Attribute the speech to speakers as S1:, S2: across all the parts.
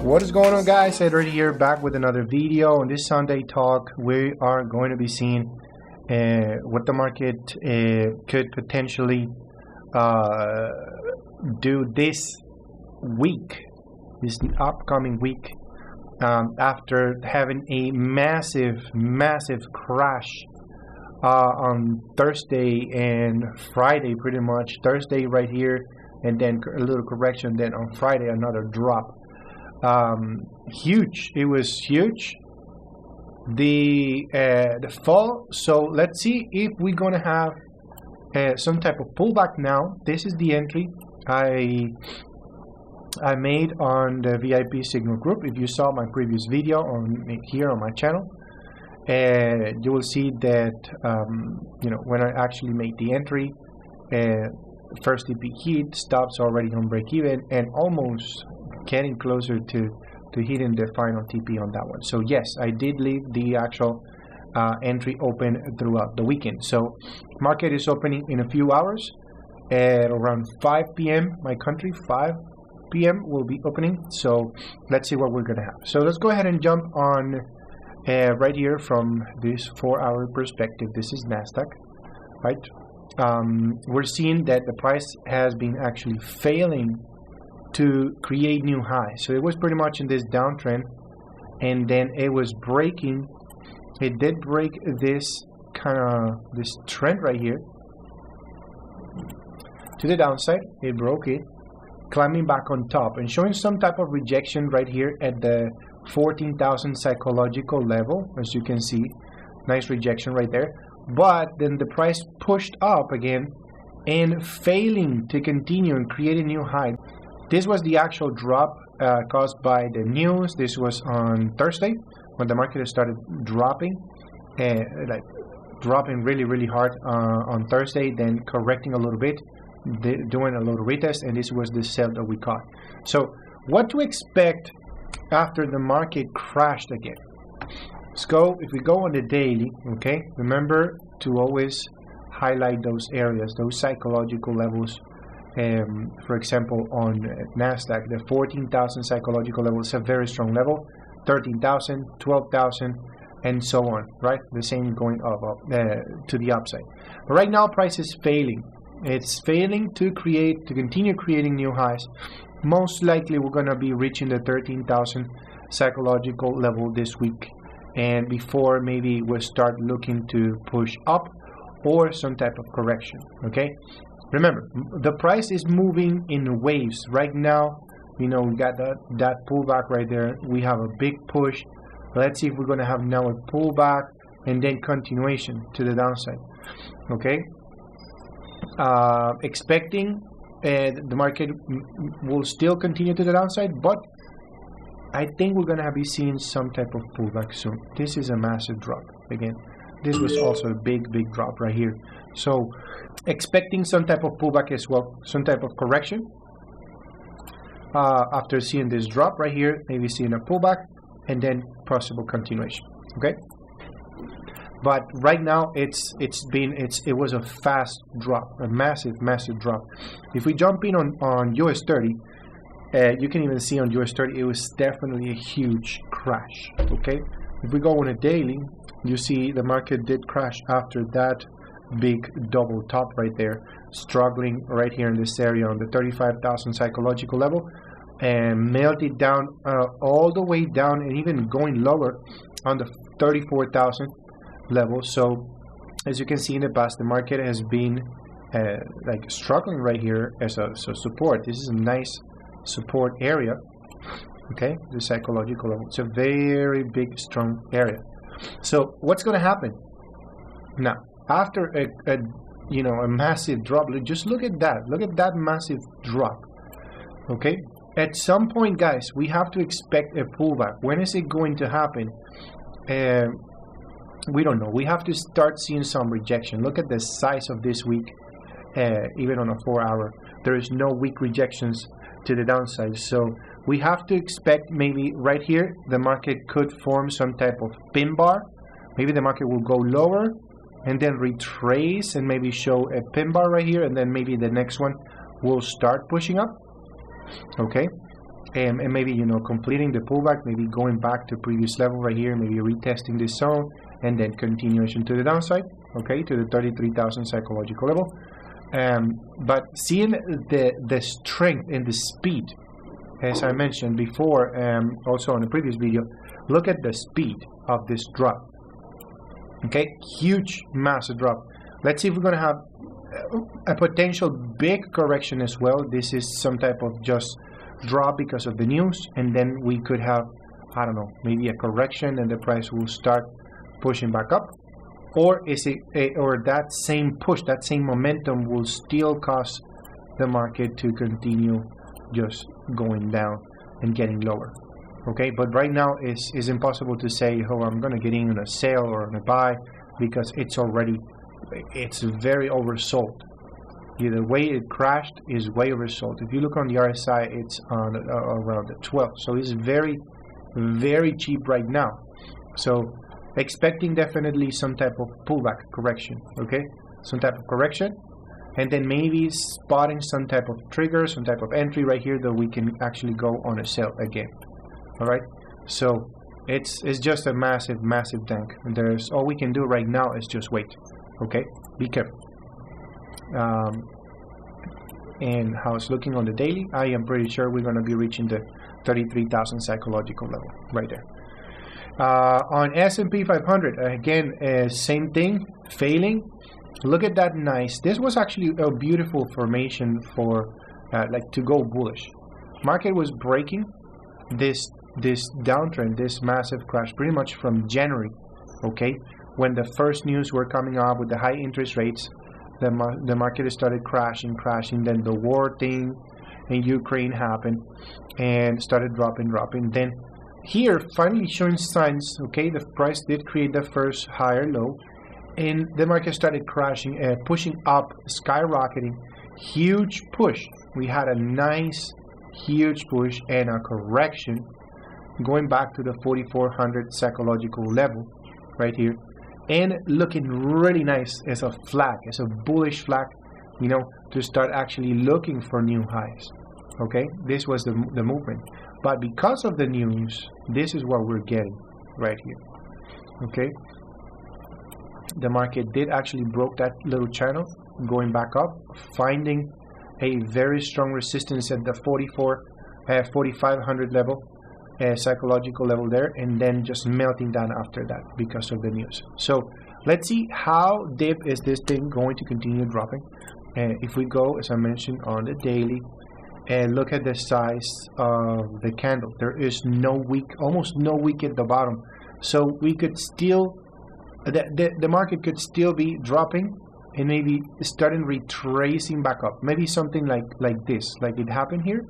S1: What is going on, guys? Edward here, back with another video. On this Sunday talk, we are going to be seeing what the market could potentially do this week, this upcoming week, after having a massive crash on Thursday and Friday, pretty much. Thursday right here, and then a little correction, then on Friday another drop. Huge. It was huge, the fall. So let's see if we're gonna have some type of pullback now. This is the entry I made on the VIP signal group. If you saw my previous video here on my channel, you will see that when I actually made the entry, first TP hit, stops already on break even, and almost getting closer to hitting the final TP on that one. So yes, I did leave the actual entry open throughout the weekend. So market is opening in a few hours at around 5 p.m. my country. 5 p.m. will be opening. So let's see what we're gonna have. So let's go ahead and jump on right here from this 4-hour perspective. This is Nasdaq, right? We're seeing that the price has been actually failing to create new highs. So it was pretty much in this downtrend, and then it was breaking. It did break this trend right here to the downside. It broke it, climbing back on top and showing some type of rejection right here at the 14,000 psychological level. As you can see, nice rejection right there. But then the price pushed up again and failing to continue and create a new high. This was the actual drop caused by the news. This was on Thursday when the market started dropping, dropping really hard on Thursday, then correcting a little bit, doing a little retest, and this was the sell that we caught. So what to expect after the market crashed again? Let's go. If we go on the daily, okay, remember to always highlight those areas, those psychological levels. For example, on Nasdaq, the 14,000 psychological level is a very strong level. 13,000, 12,000, and so on, right? The same going up to the upside. But right now, price is failing. It's failing to continue creating new highs. Most likely, we're going to be reaching the 13,000 psychological level this week, and before maybe we'll start looking to push up or some type of correction. Okay. Remember, the price is moving in waves. Right now, we got that pullback right there. We have a big push. Let's see if we're going to have now a pullback and then continuation to the downside. Okay. Expecting the market will still continue to the downside, but I think we're going to be seeing some type of pullback soon. This is a massive drop again. This was also a big drop right here. So expecting some type of pullback as well, some type of correction. After seeing this drop right here, maybe seeing a pullback and then possible continuation. Okay. But right now it was a fast drop, a massive drop. If we jump in on US 30, you can even see on US 30 it was definitely a huge crash. Okay. If we go on a daily, you see the market did crash after that big double top right there, struggling right here in this area on the 35,000 psychological level, and melted down all the way down, and even going lower on the 34,000 level. So as you can see in the past, the market has been struggling right here as a support. This is a nice support area. Okay, the psychological level. It's a very big, strong area. So what's going to happen now after a massive drop? Just look at that. Look at that massive drop. Okay, at some point, guys, we have to expect a pullback. When is it going to happen? We don't know. We have to start seeing some rejection. Look at the size of this week. Even on a 4-hour, there is no weak rejections to the downside. So we have to expect maybe right here the market could form some type of pin bar. Maybe the market will go lower and then retrace and maybe show a pin bar right here, and then maybe the next one will start pushing up. Okay, and maybe, you know, completing the pullback, maybe going back to previous level right here, maybe retesting this zone, and then continuation to the downside, okay, to the 33,000 psychological level. But seeing the strength and the speed, as I mentioned before, also on the previous video, look at the speed of this drop. Okay, huge, massive drop. Let's see if we're going to have a potential big correction as well. This is some type of just drop because of the news, and then we could have, I don't know, maybe a correction and the price will start pushing back up. Or is it or that same push, that same momentum will still cause the market to continue just going down and getting lower. Okay, but right now it's impossible to say, oh, I'm going to get in on a sale or on a buy, because it's very oversold. The way it crashed is way oversold. If you look on the RSI, it's on around the 12, so it's very, very cheap right now. So expecting definitely some type of pullback correction, okay, some type of correction, and then maybe spotting some type of trigger, some type of entry right here that we can actually go on a sell again. All right, so it's just a massive tank. There's all we can do right now is just wait. Okay, be careful. And how it's looking on the daily, I am pretty sure we're going to be reaching the 33,000 psychological level right there. On S&P 500, again, same thing, failing. Look at that, nice. This was actually a beautiful formation for like to go bullish. Market was breaking this downtrend, this massive crash, pretty much from January, okay, when the first news were coming up with the high interest rates. The market started crashing. Then the war thing in Ukraine happened and started dropping. Then here, finally showing signs, okay, the price did create the first higher low, and the market started crashing, pushing up, skyrocketing, huge push. We had a nice, huge push and a correction going back to the 4,400 psychological level right here, and looking really nice as a flag, as a bullish flag, you know, to start actually looking for new highs. Okay, this was the movement. But because of the news, this is what we're getting right here. Okay, the market did actually broke that little channel, going back up, finding a very strong resistance at the 4,500 level, psychological level there, and then just melting down after that because of the news. So let's see how deep is this thing going to continue dropping. If we go, as I mentioned, on the daily, and look at the size of the candle, there is no wick, almost no wick at the bottom. So we could still, the market could still be dropping and maybe starting retracing back up. Maybe something like this, like it happened here.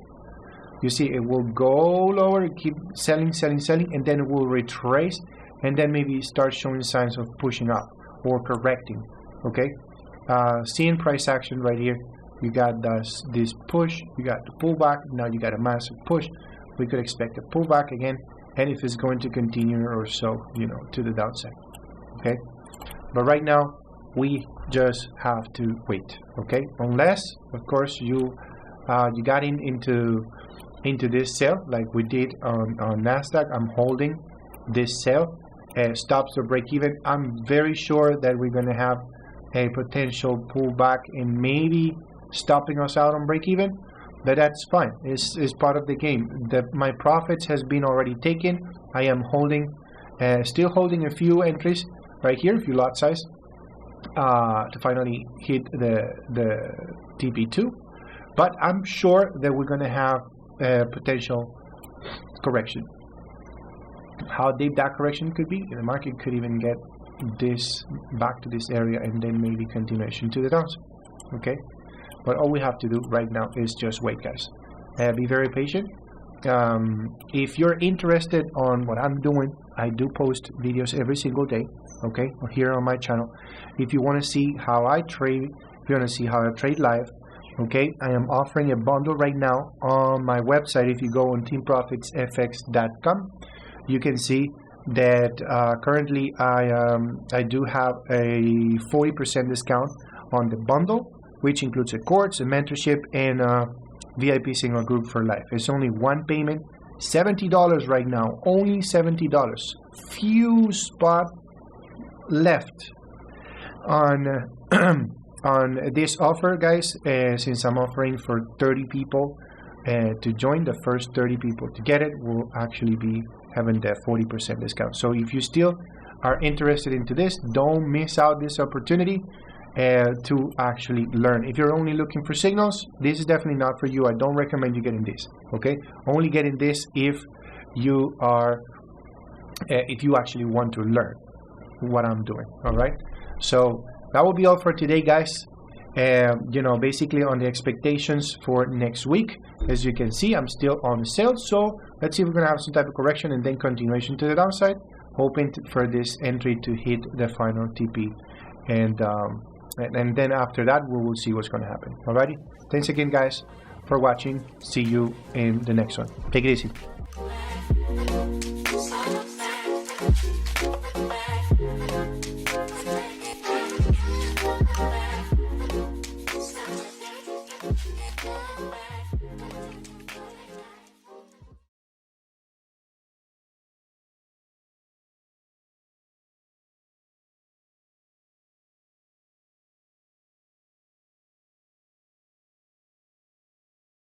S1: You see, it will go lower, keep selling, and then it will retrace, and then maybe start showing signs of pushing up or correcting. Okay, seeing price action right here. You got this push, you got the pullback, now you got a massive push. We could expect a pullback again, and if it's going to continue or so, you know, to the downside. Okay, but right now we just have to wait. Okay, unless, of course, you got into this sale like we did on Nasdaq. I'm holding this sale, stops or break even. I'm very sure that we're going to have a potential pullback and maybe stopping us out on break even, but that's fine. It's part of the game. My profits has been already taken. I am holding, still holding a few entries right here, a few lot size, to finally hit the TP2. But I'm sure that we're going to have a potential correction. How deep that correction could be, the market could even get this back to this area and then maybe continuation to the downside. Okay, but all we have to do right now is just wait, guys. Be very patient. If you're interested on what I'm doing, I do post videos every single day, okay, here on my channel. If you want to see how I trade, if you want to see how I trade live, okay, I am offering a bundle right now on my website. If you go on teamprofitsenglish.com, you can see that currently I do have a 40% discount on the bundle, which includes a course, a mentorship, and VIP single group for life. It's only one payment, $70 right now, only $70. Few spot left on on this offer, guys. Since I'm offering for 30 people to join, the first 30 people to get it will actually be having the 40% discount. So if you still are interested into this, don't miss out this opportunity to actually learn. If you're only looking for signals, this is definitely not for you. I don't recommend you getting this. Okay, only getting this if you are if you actually want to learn what I'm doing. All right, so that will be all for today, guys. You know, basically on the expectations for next week, as you can see, I'm still on sale. So let's see if we're gonna have some type of correction and then continuation to the downside, hoping for this entry to hit the final TP, and then after that we will see what's going to happen. Alrighty, thanks again, guys, for watching. See you in the next one. Take it easy.